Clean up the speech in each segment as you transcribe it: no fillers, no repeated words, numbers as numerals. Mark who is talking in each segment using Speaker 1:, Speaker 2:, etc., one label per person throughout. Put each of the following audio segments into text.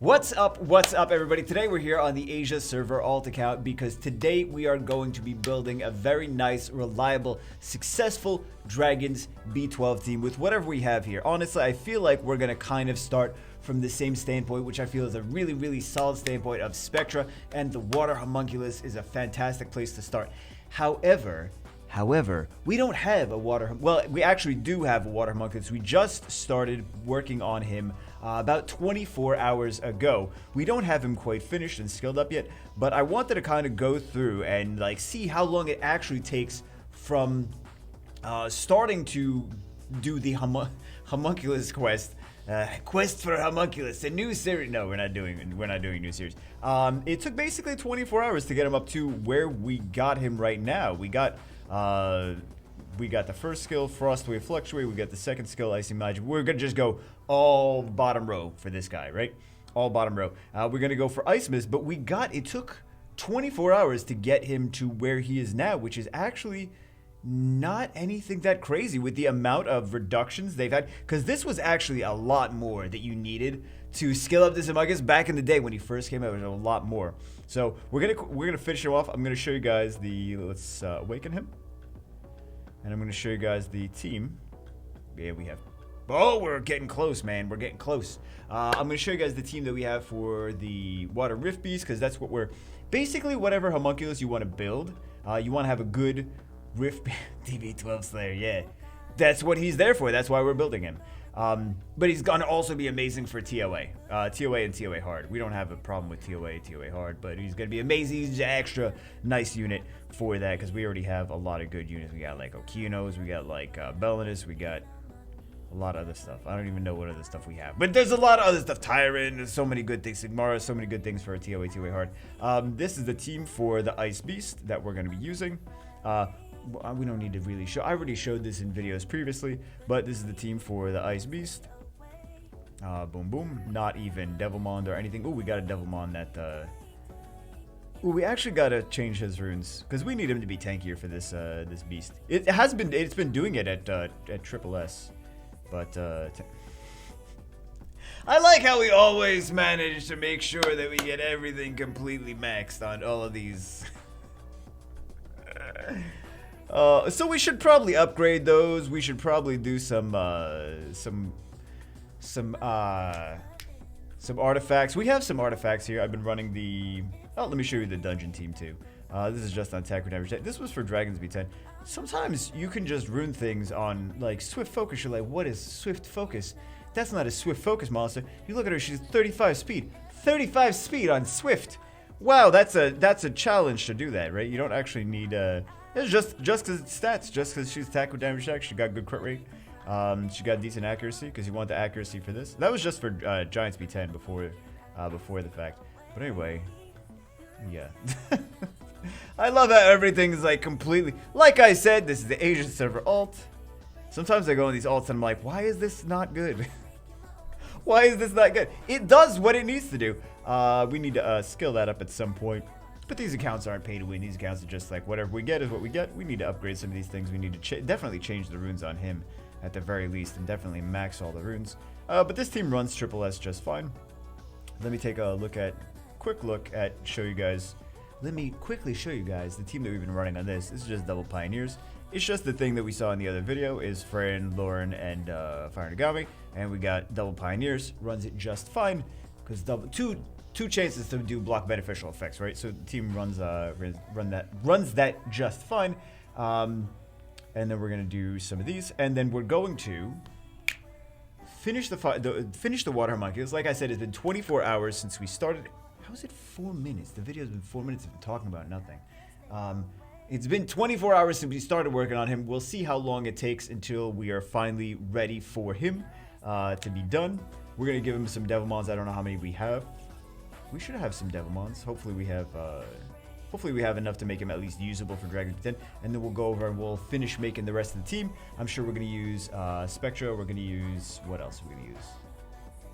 Speaker 1: What's up, everybody? Today we're here on the Asia server alt account because today we are going to be building a very nice, reliable, successful Dragons B12 team with whatever we have here. Honestly, I feel like we're going to kind of start from the same standpoint, which I feel is a really solid standpoint of Spectra, and the water homunculus is a fantastic place to start. However, we don't have a water... Well, we actually do have a water homunculus. We just started working on him about 24 hours ago. We don't have him quite finished and skilled up yet, but I wanted to kind of go through and like see how long it actually takes from starting to do the homunculus quest. Quest for homunculus, a new series. No, we're not doing a new series. It took basically 24 hours to get him up to where we got him right now. We got the first skill, Frost Wave Fluctuate. We got the second skill, Icy Magic. We're gonna just go all bottom row for this guy, right? All bottom row. We're gonna go for Ice Mist, but it took 24 hours to get him to where he is now, which is actually not anything that crazy with the amount of reductions they've had, because this was actually a lot more that you needed to skill up this homunculus. Back in the day when he first came out, it was a lot more. So we're gonna finish him off. I'm gonna show you guys let's awaken him, and I'm gonna show you guys the team. Yeah, we have. Oh, we're getting close, man. We're getting close. I'm gonna show you guys the team that we have for the Water Rift Beast, because that's what we're basically whatever homunculus you want to build. You want to have a good Rift DB12 Slayer, yeah. That's what he's there for. That's why we're building him. But he's gonna also be amazing for TOA. TOA and TOA hard. We don't have a problem with TOA hard, but he's gonna be amazing. He's an extra nice unit for that, because we already have a lot of good units. We got like Okinos, we got like Belinus, we got a lot of other stuff. I don't even know what other stuff we have, but there's a lot of other stuff. Tyrant, there's so many good things. Sigmara, so many good things for a TOA hard. This is the team for the Ice Beast that we're gonna be using. We don't need to really show. I already showed this in videos previously, but this is the team for the Ice Beast. Boom, boom. Not even Devilmond or anything. Ooh, we got a Devilmond that... Ooh, we actually gotta change his runes, because we need him to be tankier for this this beast. It's been doing it at Triple S, but I like how we always manage to make sure that we get everything completely maxed on all of these. So we should probably upgrade those. We should probably do some artifacts. We have some artifacts here. I've been running the... Oh, let me show you the dungeon team too. This is just on attack damage. This was for Dragons B10. Sometimes you can just rune things on like Swift Focus. You're like, what is Swift Focus? That's not a Swift Focus monster. You look at her, she's 35 speed. 35 speed on Swift. Wow, that's a challenge to do that, right? You don't actually need it's just because it's stats, just because she's attack with damage attack. She got good crit rate. She got decent accuracy, because you want the accuracy for this. That was just for Giants B10 before the fact. But anyway, yeah. I love how everything's like completely. Like I said, this is the Asian server alt. Sometimes I go in these alts and I'm like, why is this not good? Why is this not good? It does what it needs to do. We need to skill that up at some point. But these accounts aren't pay to win. These accounts are just like whatever we get is what we get. We need to upgrade some of these things. We need to definitely change the runes on him at the very least, and definitely max all the runes. But this team runs Triple S just fine. Let me take a quick look at show you guys. Let me quickly show you guys the team that we've been running on this. This is just double pioneers. It's just the thing that we saw in the other video is Fran, Lauren, and Fire Nagami, and we got double pioneers. Runs it just fine because two chances to do block beneficial effects, right? So the team runs that just fine. And then we're gonna do some of these, and then we're going to finish the water homunculus. Like I said, it's been 24 hours since we started. How is it 4 minutes? The video's been 4 minutes of talking about nothing. It's been 24 hours since we started working on him. We'll see how long it takes until we are finally ready for him to be done. We're gonna give him some Devilmons. I don't know how many we have. We should have some Devilmons. Hopefully we have enough to make him at least usable for Dragons B10, and then we'll go over and we'll finish making the rest of the team. I'm sure we're gonna use Spectra. We're gonna use what else are we gonna use?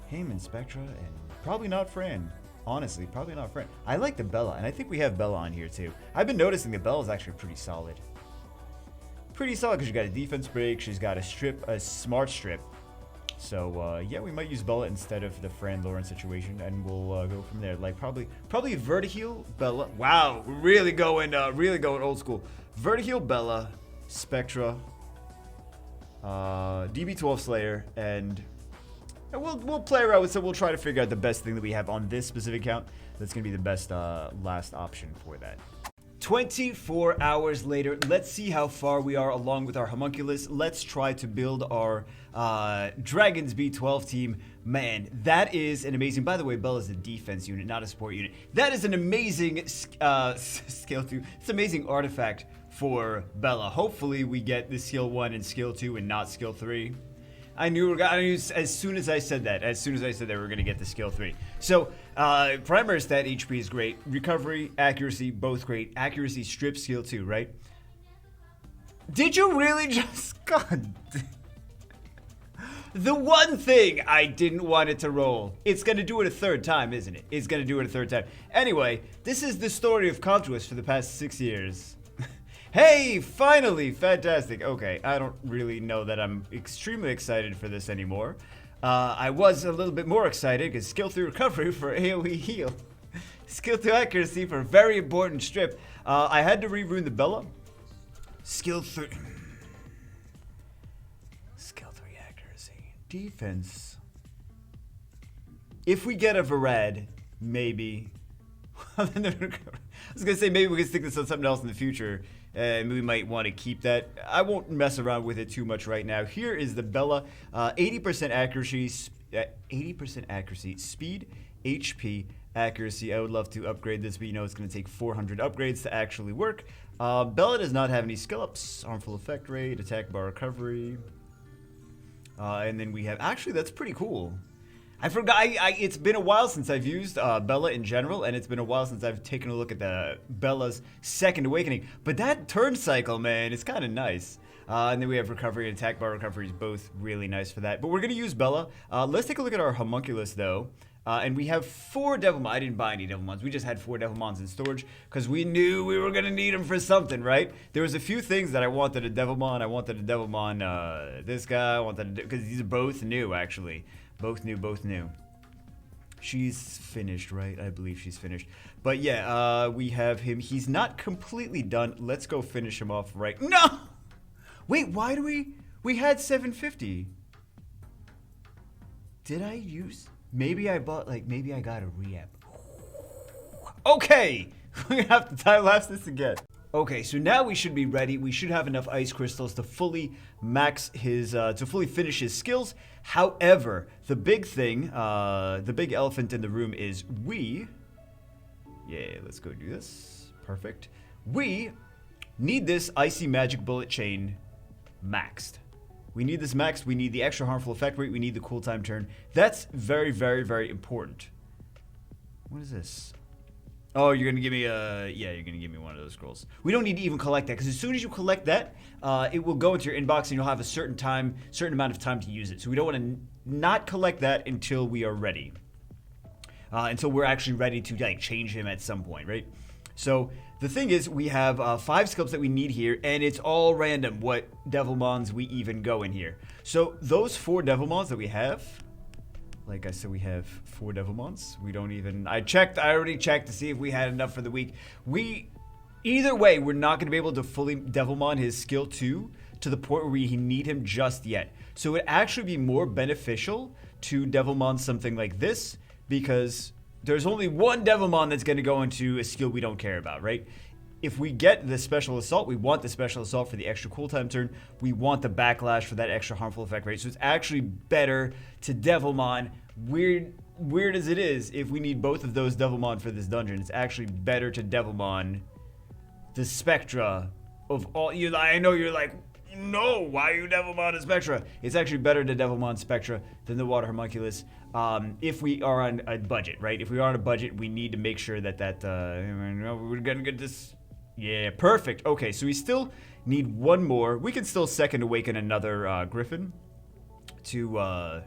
Speaker 1: Him and Spectra, and probably not Fran. Honestly, probably not Fran. I like the Bella, and I think we have Bella on here too. I've been noticing the Bella is actually pretty solid. Pretty solid because she got a defense break. She's got a strip, a smart strip. So, yeah, we might use Bella instead of the Fran Lauren situation, and we'll go from there. Like, probably Vertiheal, Bella. Wow, we're really going old school. Vertiheal, Bella, Spectra, DB12 Slayer, and we'll play around with it. We'll try to figure out the best thing that we have on this specific count. That's going to be the best last option for that. 24 hours later, let's see how far we are along with our homunculus. Let's try to build our Dragons B12 team. Man, that is an amazing... By the way, Bella's a defense unit, not a support unit. That is an amazing skill 2. It's an amazing artifact for Bella. Hopefully, we get the skill 1 and skill 2 and not skill 3. I knew as soon as I said that, we were going to get the skill 3. So, primary stat HP is great. Recovery, accuracy, both great. Accuracy, strip, skill 2, right? Did you really just... God. The one thing I didn't want it to roll. It's going to do it a third time, isn't it? It's going to do it a third time. Anyway, this is the story of Comptuous for the past 6 years. Hey, finally! Fantastic. Okay, I don't really know that I'm extremely excited for this anymore. I was a little bit more excited because skill 3 recovery for AoE heal. Skill 2 accuracy for very important strip. I had to re-rune the Bella. Skill 3... Skill 3 accuracy. Defense. If we get a Varad, maybe... I was going to say maybe we can stick this on something else in the future. And we might want to keep that. I won't mess around with it too much right now. Here is the Bella. 80% accuracy, speed, HP, accuracy. I would love to upgrade this, but you know it's going to take 400 upgrades to actually work. Bella does not have any skill ups. Harmful effect rate, attack bar recovery. And then we have... Actually, that's pretty cool. I forgot. It's been a while since I've used Bella in general, and it's been a while since I've taken a look at the Bella's second awakening. But that turn cycle, man, is kind of nice. And then we have recovery and attack bar recovery is both really nice for that. But we're going to use Bella. Let's take a look at our homunculus, though. And we have 4 Devilmons. I didn't buy any Devilmons. We just had 4 Devilmons in storage because we knew we were going to need them for something, right? There was a few things that I wanted a Devilmon. I wanted a Devilmon, this guy. I wanted because these are both new, actually. Both new. She's finished, right? I believe she's finished. But yeah, we have him. He's not completely done. Let's go finish him off right... No! Wait, why do we had 750. Did I use... Maybe I bought, maybe I got a re-app. Okay! We're gonna have to time-lapse this again. Okay, so now we should be ready. We should have enough ice crystals to fully max his, to fully finish his skills. However, the big thing, the big elephant in the room is yeah, let's go do this. Perfect. We need this icy magic bullet chain maxed. We need this maxed. We need the extra harmful effect rate. We need the cool time turn. That's very, very, very important. What is this? Oh, you're gonna give me yeah, you're gonna give me one of those scrolls. We don't need to even collect that because as soon as you collect that, it will go into your inbox and you'll have a certain amount of time to use it. So we don't want to not collect that until we are ready, until we're actually ready to change him at some point, right? So the thing is, we have 5 skills that we need here, and it's all random what Devilmons we even go in here. So those 4 Devilmons that we have. Like I said, we have 4 Devilmons. We don't even... I already checked to see if we had enough for the week. Either way, we're not going to be able to fully Devilmon his skill 2 to the point where we need him just yet. So it would actually be more beneficial to Devilmon something like this because there's only one Devilmon that's going to go into a skill we don't care about, right? If we get the special assault, we want the special assault for the extra cooltime turn. We want the backlash for that extra harmful effect rate. So it's actually better to Devilmon, weird as it is, if we need both of those Devilmon for this dungeon, it's actually better to Devilmon the Spectra of all. I know you're like, no, why are you Devilmon a Spectra? It's actually better to Devilmon Spectra than the Water Homunculus if we are on a budget, right? If we are on a budget, we need to make sure that we're gonna get this. Yeah, perfect. Okay, so we still need one more. We can still second awaken another Griffin to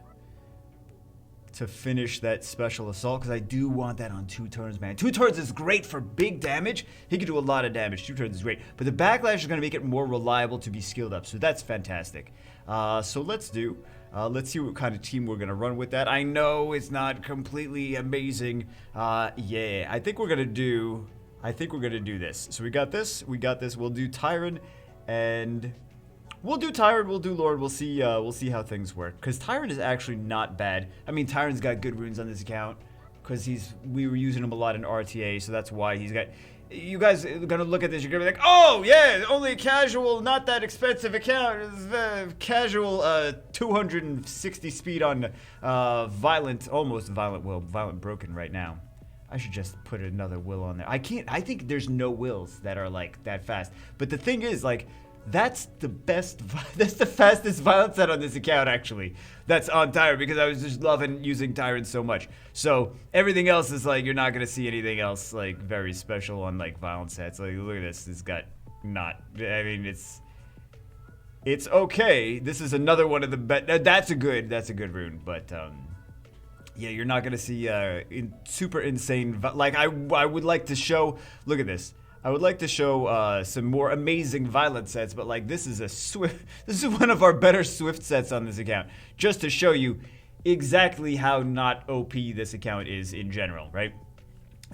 Speaker 1: finish that special assault, because I do want that on 2 turns, man. 2 turns is great for big damage. He can do a lot of damage. 2 turns is great. But the backlash is going to make it more reliable to be skilled up, so that's fantastic. So let's do Let's see what kind of team we're gonna run with that. I know it's not completely amazing. Yeah, I think we're gonna do this. So we got this. We'll do Tyrant, and we'll do Tyrant. We'll do Lord. We'll see how things work. Because Tyrant is actually not bad. I mean, Tyrant's got good runes on this account. Because we were using him a lot in RTA, so that's why he's got. You guys are gonna look at this, you're gonna be like, oh yeah, only a casual, not that expensive account. Casual 260 speed on almost violent broken right now. I should just put another will on there. I think there's no wills that are like that fast. But the thing is, like, that's the fastest violent set on this account, actually. That's on Tyrant, because I was just loving using Tyrant so much. So everything else is like, you're not gonna see anything else like very special on like violent sets. Like, look at this. It's got not. I mean, it's okay. This is another one of the that's a good rune, but yeah, you're not gonna see super insane. Like I would like to show. Look at this. I would like to show some more amazing violent sets, but like this is this is one of our better Swift sets on this account, just to show you exactly how not OP this account is in general, right?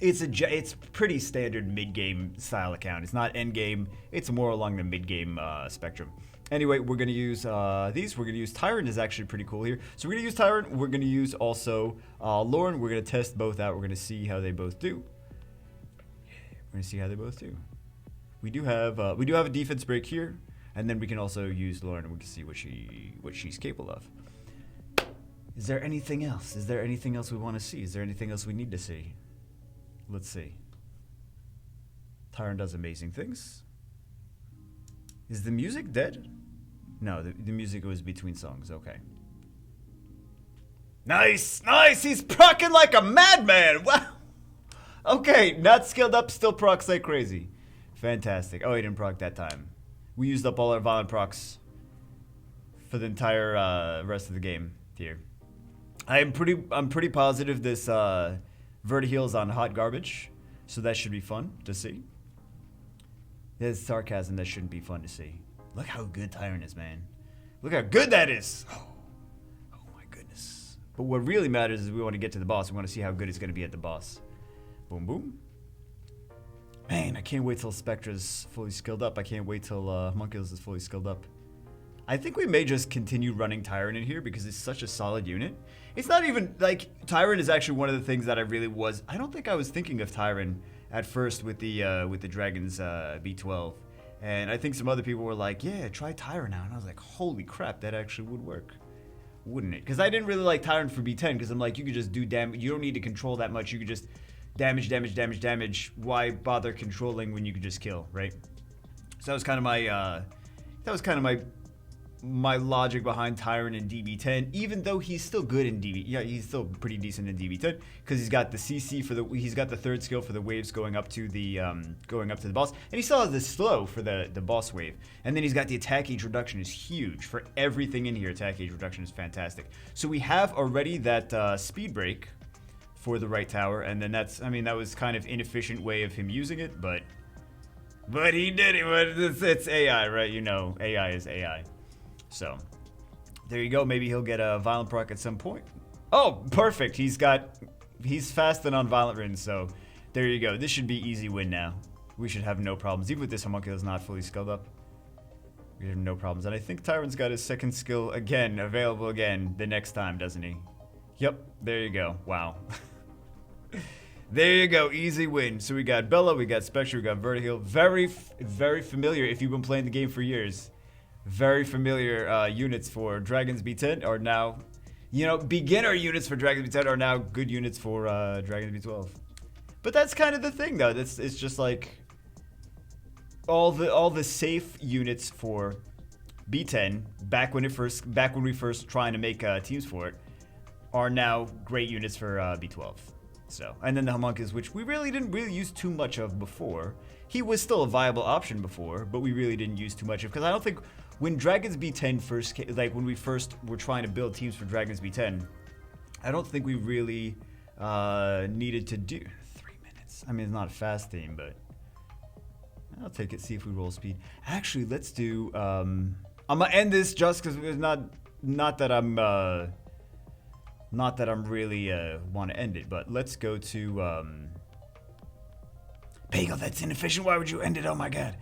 Speaker 1: It's pretty standard mid-game style account. It's not end game. It's more along the mid-game spectrum. Anyway, we're gonna use these. We're gonna use Tyrant is actually pretty cool here. So we're gonna use Tyrant. We're gonna use also Lauren. We're gonna test both out. We're gonna see how they both do. We're gonna see how they both do. We do have a defense break here, and then we can also use Lauren, and we can see what she's capable of. Is there anything else? Is there anything else we want to see? Is there anything else we need to see? Let's see. Tyrant does amazing things. Is the music dead? No, the music was between songs. Okay. Nice, nice. He's procking like a madman. Wow. Okay, not skilled up, still procs like crazy. Fantastic. Oh, he didn't proc that time. We used up all our violent procs for the entire rest of the game here. I'm pretty positive this Vertiheal is on hot garbage, so that should be fun to see. There's sarcasm that shouldn't be fun to see. Look how good Tyrant is, man. Look how good that is. Oh my goodness. But what really matters is we want to get to the boss. We want to see how good it's going to be at the boss. Boom, boom. Man, I can't wait till Spectra's fully skilled up. I can't wait till homunculus is fully skilled up. I think we may just continue running Tyrant in here because it's such a solid unit. It's not even, like, Tyrant is actually one of the things that I really was... I don't think I was thinking of Tyrant at first with the Dragons B12. And I think some other people were like, yeah, try Tyrant out. And I was like, holy crap, that actually would work. Wouldn't it? Because I didn't really like Tyrant for B10 because I'm like, you could just do damage. You don't need to control that much. You could just... Damage. Why bother controlling when you could just kill, right? So that was kind of my logic behind Tyrant in DB10. Even though he's still good in DB, yeah, he's still pretty decent in DB10 because he's got the CC for he's got the third skill for the waves going up to the boss, and he still has the slow for the boss wave, and then he's got the attack age reduction is huge for everything in here. Attack age reduction is fantastic. So we have already that speed break for the right tower, and then that was kind of inefficient way of him using it, but he did it. But it's AI, right? You know, AI is AI. So there you go. Maybe he'll get a violent proc at some point. Oh, perfect. He's fast and on violent runes, so there you go. This should be easy win now. We should have no problems, even with this homunculus not fully skilled up. We have no problems, and I think Tyrant's got his second skill again available again the next time, doesn't he? Yep. There you go. Wow. There you go, easy win. So we got Bella, we got Spectre, we got Vertiheal. Very familiar if you've been playing the game for years. Very familiar units for Dragons B10 are now, you know, beginner units for Dragons B10 are now good units for Dragons B12. But that's kind of the thing, though. It's just like all the safe units for B10 back when we first trying to make teams for it are now great units for B12. So, and then the homunculus, which we really didn't use too much of before. He was still a viable option before, but we really didn't use too much of, because I don't think when Dragons B10 first came, like when we first were trying to build teams for Dragons B10, I don't think we really needed to do 3 minutes. I mean, it's not a fast team, but I'll take it. See if we roll speed. Actually, let's do. I'm gonna end this just because it's not not that I'm really want to end it, but let's go to Bagel, that's inefficient. Why would you end it? Oh my god.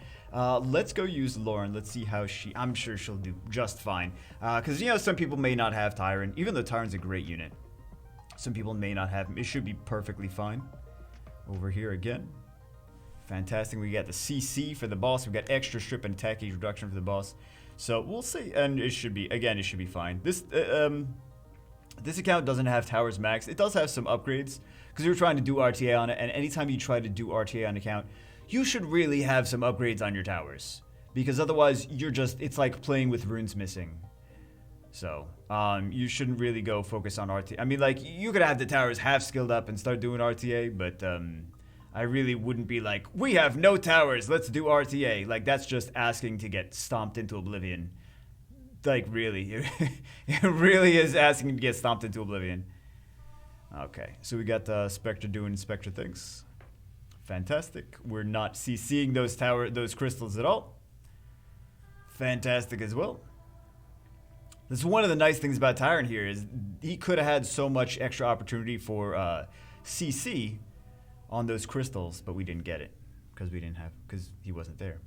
Speaker 1: Let's go use Lauren. Let's see how I'm sure she'll do just fine. Because, you know, some people may not have Tyrant. Even though Tyrant's a great unit, some people may not have him. It should be perfectly fine. Over here again. Fantastic. We got the CC for the boss. We got extra strip and attack age reduction for the boss. So we'll see. And it should be, again, it should be fine. This account doesn't have towers max. It does have some upgrades. Because we were trying to do RTA on it. And anytime you try to do RTA on an account, you should really have some upgrades on your towers. Because otherwise, it's like playing with runes missing. So, you shouldn't really go focus on RTA. I mean, like, you could have the towers half skilled up and start doing RTA, but, I really wouldn't be like, we have no towers, let's do RTA. Like, that's just asking to get stomped into oblivion. Like, really. It really is asking to get stomped into oblivion. Okay, so we got Spectre doing Spectre things. Fantastic. We're not CCing those crystals at all. Fantastic as well. This is one of the nice things about Tyrant here is he could have had so much extra opportunity for CC on those crystals, but we didn't get it because he wasn't there.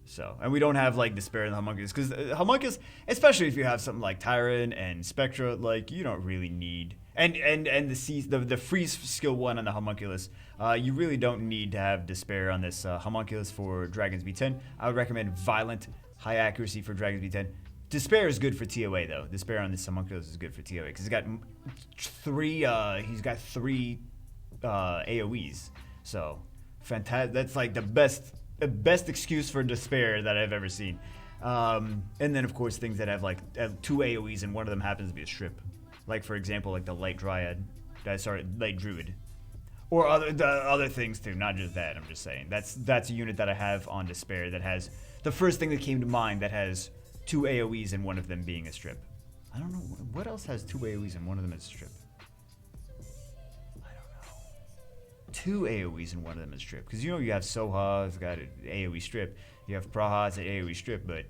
Speaker 1: So, and we don't have like Despair in the homunculus because homunculus, especially if you have something like Tyrant and Spectra, like you don't really need and the freeze skill 1 on the homunculus. You really don't need to have Despair on this homunculus for Dragons B10. I would recommend Violent, high accuracy for Dragons B10. Despair is good for TOA though. Despair on this homunculus is good for TOA because he's got three AoEs. So fantastic. That's like the best excuse for Despair that I've ever seen. And then of course things that have like 2 AoEs and one of them happens to be a strip. Like for example, like the Light Druid, or other things too. Not just that. I'm just saying that's a unit that I have on Despair that has the first thing that came to mind that has 2 AoEs and one of them being a strip. I don't know what else has 2 AoEs and one of them is a strip. I don't know. 2 AoEs and one of them is strip because you know you have Soha, it's got an AoE strip. You have Praha, it's an AoE strip, but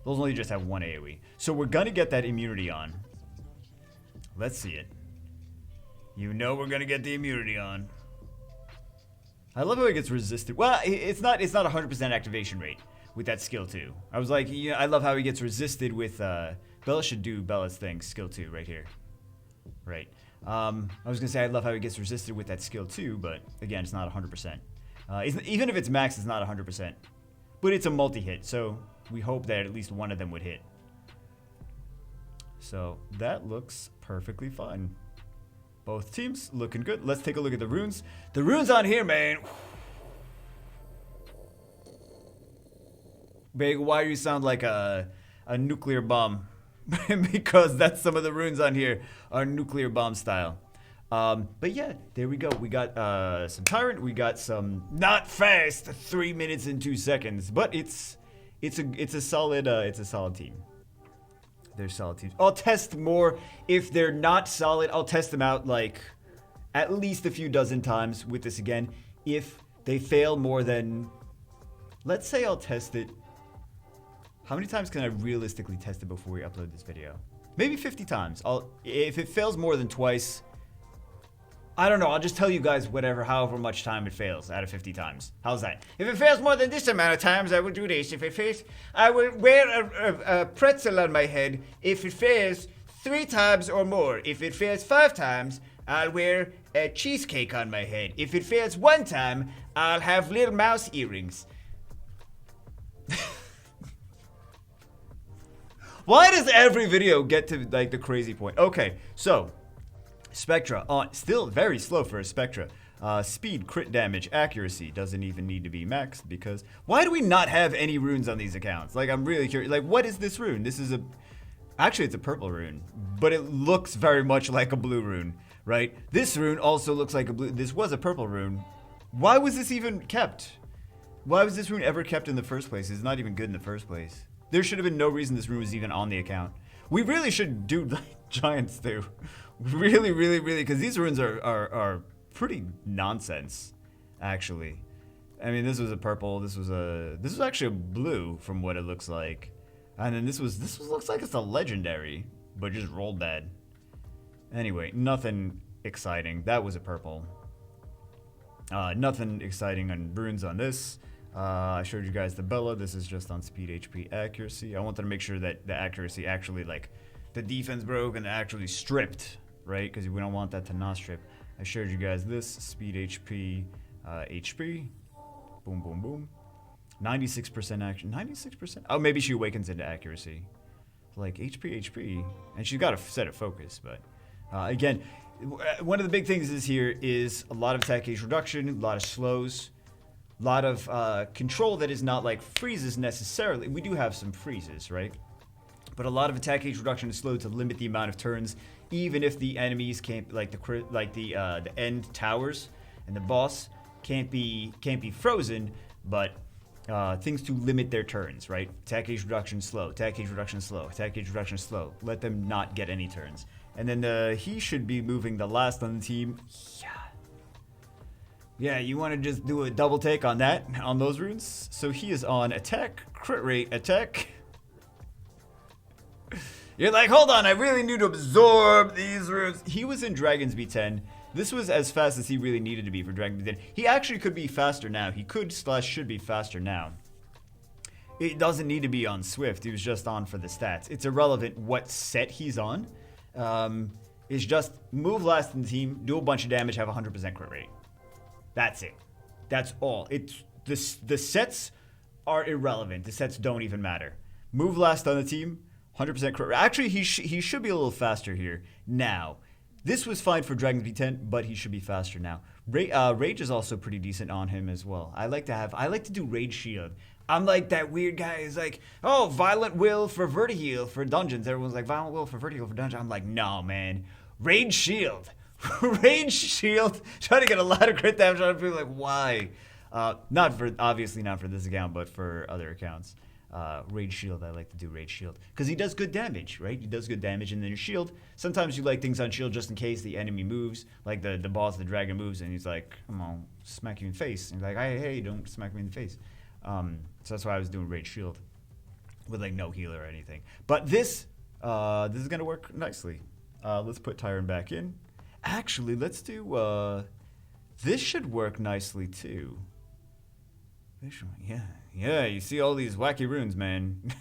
Speaker 1: those only just have 1 AoE. So we're gonna get that immunity on. Let's see it. You know we're gonna get the immunity on. I love how it gets resisted. Well, it's not 100% activation rate with that skill 2. I was like, yeah, I love how he gets resisted with Bella should do Bella's thing, skill 2 right here. Right. I was gonna say I love how he gets resisted with that skill 2, but again, it's not 100%. Even if it's max, it's not 100%. But it's a multi-hit, so we hope that at least one of them would hit. So that looks perfectly fine. Both teams looking good. Let's take a look at the runes. The runes on here, man. Big, why do you sound like a nuclear bomb? Because that's some of the runes on here are nuclear bomb style. But yeah, there we go. We got some Tyrant. We got some not fast 3 minutes and 2 seconds, but it's a solid team. They're solid teams. I'll test more if they're not solid. I'll test them out like at least a few dozen times with this again. If they fail more than, let's say I'll test it. How many times can I realistically test it before we upload this video? Maybe 50 times. If it fails more than twice, I don't know. I'll just tell you guys however much time it fails out of 50 times. How's that? If it fails more than this amount of times, I will do this. If it fails, I will wear a pretzel on my head. If it fails 3 times or more. If it fails 5 times, I'll wear a cheesecake on my head. If it fails 1 time, I'll have little mouse earrings. Why does every video get to like the crazy point? Okay, so Spectra on still very slow for a Spectra. Speed, crit damage, accuracy doesn't even need to be maxed because why do we not have any runes on these accounts? Like I'm really curious. Like what is this rune? This is actually it's a purple rune, but it looks very much like a blue rune, right? This rune also looks like a blue. This was a purple rune. Why was this even kept? Why was this rune ever kept in the first place? It's not even good in the first place. There should have been no reason this rune was even on the account. We really should do like giants too. Really, because these runes are pretty nonsense, actually. I mean, this was a purple. This was actually a blue from what it looks like. And then this looks like it's a legendary, but just rolled bad. Anyway, nothing exciting. That was a purple. Nothing exciting on runes on this. I showed you guys the Bella. This is just on speed, HP, accuracy. I wanted to make sure that the accuracy actually, like, the defense broke and actually stripped, right? Because we don't want that to not strip. I showed you guys this, speed, HP, HP. Boom, boom, boom. 96% action. 96%? Oh, maybe she awakens into accuracy. Like, HP. And she's got a set of focus, but... again, one of the big things is a lot of attack gauge reduction, a lot of slows, a lot of control that is not like freezes necessarily. We do have some freezes, right? But a lot of attack gauge reduction is slow to limit the amount of turns, even if the enemies can't, like the end towers and the boss can't be frozen, but things to limit their turns, right? Attack gauge reduction slow, attack gauge reduction slow, attack gauge reduction slow. Let them not get any turns. And then he should be moving the last on the team. Yeah, you want to just do a double take on that, on those runes? So he is on attack, crit rate, attack. You're like, hold on, I really need to absorb these runes. He was in Dragons B10. This was as fast as he really needed to be for Dragons B10. He actually could be faster now. He could/should be faster now. It doesn't need to be on Swift. He was just on for the stats. It's irrelevant what set he's on. Is just move last in the team, do a bunch of damage, have 100% crit rate. That's it. That's all. The sets are irrelevant. The sets don't even matter. Move last on the team, 100% crit rate. Actually, he should be a little faster here now. This was fine for Dragon V10, but he should be faster now. Rage is also pretty decent on him as well. I like to do Rage Shield. I'm like that weird guy who's like, oh, Violent Will for Vertiheal for dungeons. Everyone's like, Violent Will for Vertiheal for dungeons. I'm like, no, man. Rage Shield. Rage Shield. Trying to get a lot of crit damage on people. Like, why? Obviously not for this account, but for other accounts. Rage Shield, I like to do Rage Shield. Because he does good damage, right? He does good damage. And then your Shield, sometimes you like things on Shield just in case the enemy moves. Like the boss, the dragon moves, and he's like, come on, smack you in the face. And he's like, hey, don't smack me in the face. So that's why I was doing Rage Shield with like no healer or anything. But this is gonna work nicely. Let's put Tyron back in. Actually, let's do this should work nicely too. Yeah. You see all these wacky runes, man.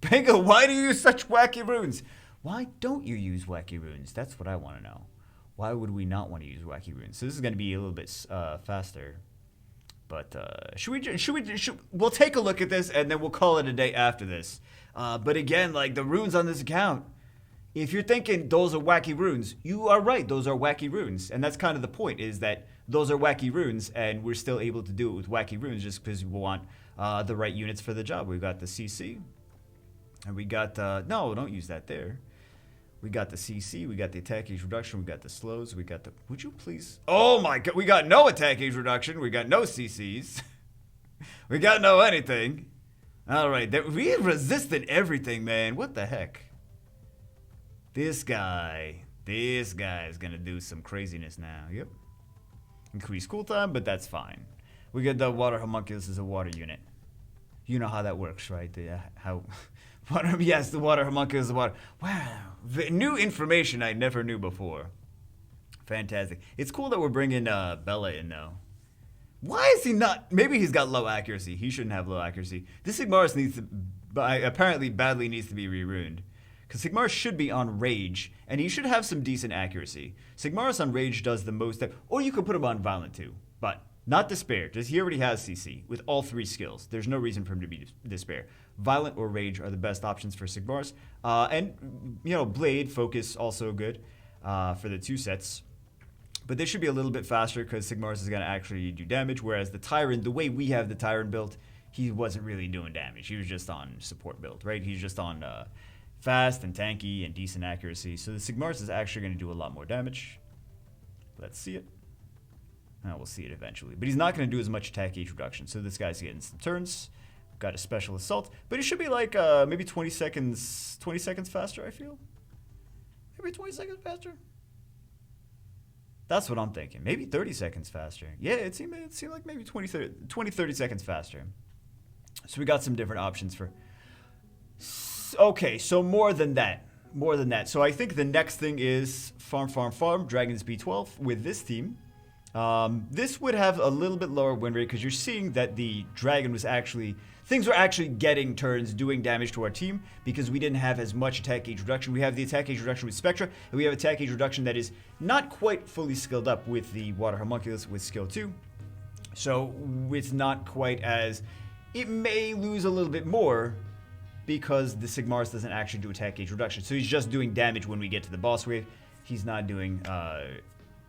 Speaker 1: Pango, why do you use such wacky runes? Why don't you use wacky runes? That's what I want to know. Why would we not want to use wacky runes? So this is gonna be a little bit faster. But we'll take a look at this and then we'll call it a day after this. But again, like the runes on this account, if you're thinking those are wacky runes, you are right. Those are wacky runes. And that's kind of the point, is that those are wacky runes and we're still able to do it with wacky runes just because we want the right units for the job. We've got the CC. And we got, no, don't use that there. We got the CC, we got the attack gauge reduction, we got the slows, we got the... Would you please... Oh my god, we got no attack gauge reduction, we got no CCs. We got no anything. Alright, we resisted everything, man. What the heck? This guy is gonna do some craziness now. Yep. Increase cooltime, but that's fine. We got the water homunculus as a water unit. You know how that works, right? Yes, the water homunculus is the water. Wow. New information I never knew before. Fantastic. It's cool that we're bringing Bella in, though. Why is he not... Maybe he's got low accuracy. He shouldn't have low accuracy. This Sigmaris needs to... apparently badly needs to be re-runed. Because Sigmaris should be on Rage, and he should have some decent accuracy. Sigmaris on Rage does the most... Or you could put him on Violent, too. But... Not Despair, because he already has CC with all 3 skills. There's no reason for him to be Despair. Violent or Rage are the best options for Sigmars. And, Blade, Focus, also good for the 2 sets. But this should be a little bit faster because Sigmars is going to actually do damage, whereas the Tyrant, the way we have the Tyrant built, he wasn't really doing damage. He was just on support build, right? He's just on fast and tanky and decent accuracy. So the Sigmars is actually going to do a lot more damage. Let's see it. We'll see it eventually. But he's not going to do as much attack gauge reduction. So this guy's getting some turns. Got a special assault. But it should be like maybe 20 seconds faster, I feel. Maybe 20 seconds faster. That's what I'm thinking. Maybe 30 seconds faster. Yeah, it seemed like maybe 30 seconds faster. So we got some different options for... Okay, so more than that. More than that. So I think the next thing is farm, Dragons B12 with this team. This would have a little bit lower win rate because you're seeing that the dragon was actually... Things were actually getting turns, doing damage to our team because we didn't have as much attack gauge reduction. We have the attack gauge reduction with Spectra, and we have attack gauge reduction that is not quite fully skilled up with the Water Homunculus with skill 2. So it's not quite as... It may lose a little bit more because the Sigmarus doesn't actually do attack gauge reduction. So he's just doing damage when we get to the boss wave. He's not doing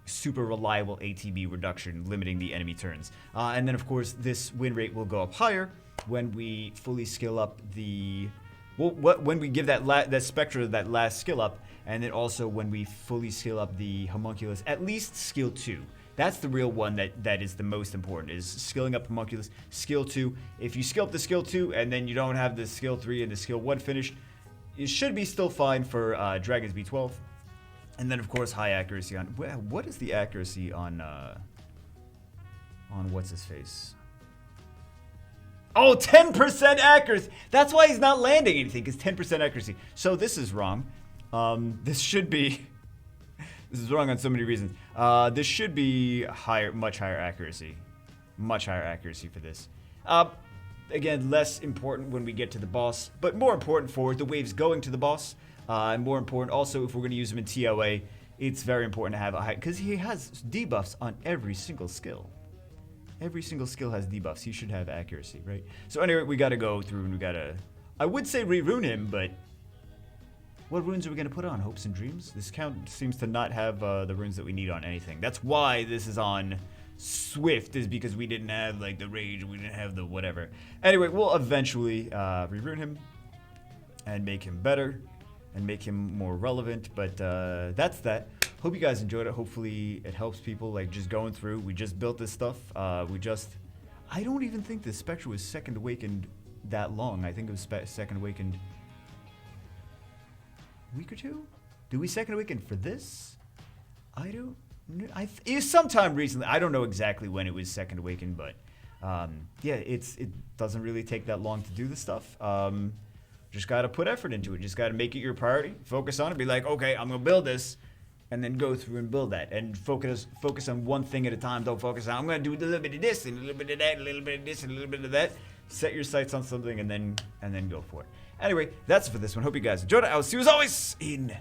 Speaker 1: super reliable ATB reduction, limiting the enemy turns. And then, of course, this win rate will go up higher when we fully skill up the... Well, when we give that Spectra that last skill up, and then also when we fully skill up the Homunculus, at least skill 2. That's the real one that is the most important, is skilling up Homunculus, skill 2. If you skill up the skill 2 and then you don't have the skill 3 and the skill 1 finished, it should be still fine for Dragons B12. And then, of course, high accuracy on... What is the accuracy on what's-his-face? Oh, 10% accuracy! That's why he's not landing anything, because 10% accuracy. So this is wrong. This should be... This is wrong on so many reasons. This should be higher, much higher accuracy. Much higher accuracy for this. Again, less important when we get to the boss, but more important for the waves going to the boss. And more important also, if we're going to use him in TOA, it's very important to have a high... Because he has debuffs on every single skill. Every single skill has debuffs. He should have accuracy, right? So anyway, we got to go through and we got to... I would say re-rune him, but... What runes are we going to put on? Hopes and Dreams? This count seems to not have the runes that we need on anything. That's why this is on Swift, is because we didn't have, like, the Rage, we didn't have the whatever. Anyway, we'll eventually re-rune him and make him better and make him more relevant, but that's that. Hope you guys enjoyed it. Hopefully it helps people, like, just going through. We just built this stuff. I don't even think the Spectre was Second Awakened that long. I think it was Second Awakened... week or two? Did we Second Awaken for this? I don't know. It was sometime recently. I don't know exactly when it was Second Awaken, but yeah, it doesn't really take that long to do this stuff. Just got to put effort into it. Just got to make it your priority. Focus on it. Be like, okay, I'm going to build this, and then go through and build that. And focus on one thing at a time. Don't focus on, I'm going to do a little bit of this, and a little bit of that, a little bit of this, and a little bit of that. Set your sights on something, and then go for it. Anyway, that's it for this one. Hope you guys enjoyed it. I will see you as always in